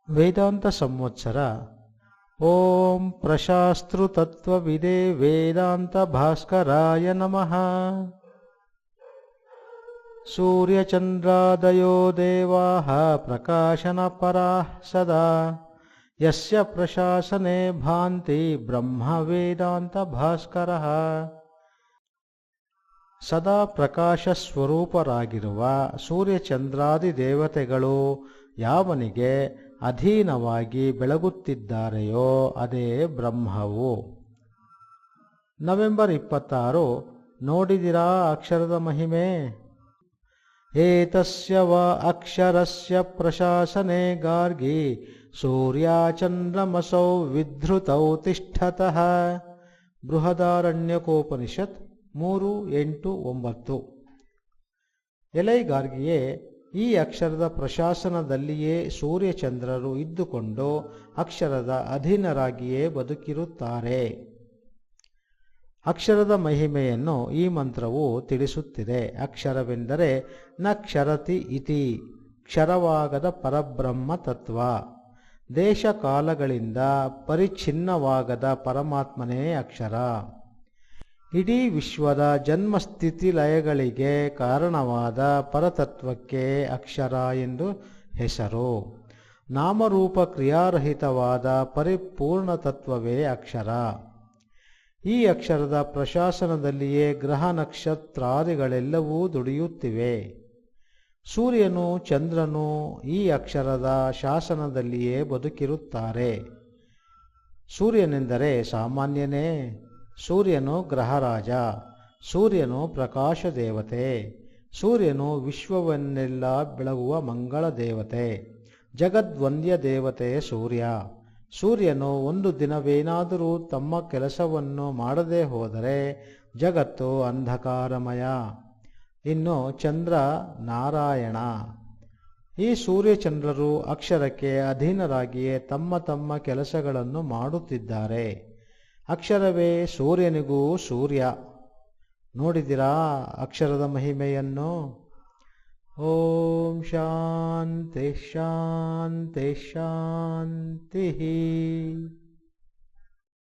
ವೇದಾಂತ ಸಂವತ್ಸರ ಓಂ ಪ್ರಶಾಸ್ತ್ರತತ್ವವಿದೇ ವೇದಾಂತ ಭಾಸ್ಕರಾಯ ನಮಃ. ಸೂರ್ಯಚಂದ್ರಾದಯೋ ದೇವಾಃ ಪ್ರಕಾಶನಪರಾಃ ಸದಾ ಯಸ್ಯ ಪ್ರಶಾಸನೆ ಭಾಂತಿ ಬ್ರಹ್ಮ ವೇದಾಂತ ಭಾಸ್ಕರಃ. ಸದಾ ಪ್ರಕಾಶ ಸ್ವರೂಪರಾಗಿರುವ ಸೂರ್ಯಚಂದ್ರಾದಿ ದೇವತೆಗಳು ಯಾವನಿಗೆ ಅಧೀನವಾಗಿ ಬೆಳಗುತ್ತಿದ್ದಾರೆಯೋ ಅದೇ ಬ್ರಹ್ಮವು. ನವೆಂಬರ್ 26. ನೋಡಿದಿರಾ ಅಕ್ಷರದ ಮಹಿಮೆ? ಏತಸ್ಯ ವ ಅಕ್ಷರಸ್ಯ ಪ್ರಶಾಸನೆ ಗಾರ್ಗಿ ಸೂರ್ಯಚಂದ್ರಮಸೌ ವಿಧೃತೌ ತಿಷ್ಠತಃ. ಬೃಹದಾರಣ್ಯಕೋಪನಿಷತ್ 3:8-9. ಎಲೈ ಗಾರ್ಗಿಯೇ, ಈ ಅಕ್ಷರದ ಪ್ರಶಾಸನದಲ್ಲಿಯೇ ಸೂರ್ಯಚಂದ್ರರು ಇದ್ದುಕೊಂಡು ಅಕ್ಷರದ ಅಧೀನರಾಗಿಯೇ ಬದುಕಿರುತ್ತಾರೆ. ಅಕ್ಷರದ ಮಹಿಮೆಯನ್ನು ಈ ಮಂತ್ರವು ತಿಳಿಸುತ್ತಿದೆ. ಅಕ್ಷರವೆಂದರೆ ನ ಕ್ಷರತಿ ಇತಿ, ಕ್ಷರವಾಗದ ಪರಬ್ರಹ್ಮ ತತ್ವ. ದೇಶ ಕಾಲಗಳಿಂದ ಪರಿಚ್ಛಿನ್ನವಾಗದ ಪರಮಾತ್ಮನೇ ಅಕ್ಷರ. ಇಡೀ ವಿಶ್ವದ ಜನ್ಮಸ್ಥಿತಿ ಲಯಗಳಿಗೆ ಕಾರಣವಾದ ಪರತತ್ವಕ್ಕೆ ಅಕ್ಷರ ಎಂದು ಹೆಸರು. ನಾಮರೂಪ ಕ್ರಿಯಾರಹಿತವಾದ ಪರಿಪೂರ್ಣ ತತ್ವವೇ ಅಕ್ಷರ. ಈ ಅಕ್ಷರದ ಪ್ರಶಾಸನದಲ್ಲಿಯೇ ಗ್ರಹ ನಕ್ಷತ್ರಾದಿಗಳೆಲ್ಲವೂ ದುಡಿಯುತ್ತಿವೆ. ಸೂರ್ಯನು ಚಂದ್ರನು ಈ ಅಕ್ಷರದ ಶಾಸನದಲ್ಲಿಯೇ ಬದುಕಿರುತ್ತಾರೆ. ಸೂರ್ಯನೆಂದರೆ ಸಾಮಾನ್ಯನೇ? ಸೂರ್ಯನು ಗ್ರಹರಾಜ. ಸೂರ್ಯನು ಪ್ರಕಾಶ ದೇವತೆ. ಸೂರ್ಯನು ವಿಶ್ವವನ್ನೆಲ್ಲ ಬೆಳಗುವ ಮಂಗಳ ದೇವತೆ, ಜಗದ್ವಂದ್ಯ ದೇವತೆ ಸೂರ್ಯ. ಸೂರ್ಯನು ಒಂದು ದಿನವೇನಾದರೂ ತಮ್ಮ ಕೆಲಸವನ್ನು ಮಾಡದೇ ಹೋದರೆ ಜಗತ್ತು ಅಂಧಕಾರಮಯ. ಇನ್ನು ಚಂದ್ರ ನಾರಾಯಣ. ಈ ಸೂರ್ಯಚಂದ್ರರು ಅಕ್ಷರಕ್ಕೆ ಅಧೀನರಾಗಿಯೇ ತಮ್ಮ ತಮ್ಮ ಕೆಲಸಗಳನ್ನು ಮಾಡುತ್ತಿದ್ದಾರೆ. ಅಕ್ಷರವೇ ಸೂರ್ಯನಿಗೂ ಸೂರ್ಯ. ನೋಡಿದಿರಾ ಅಕ್ಷರದ ಮಹಿಮೆಯನ್ನು? ಓಂ ಶಾಂತಿ ಶಾಂತಿ ಶಾಂತಿ.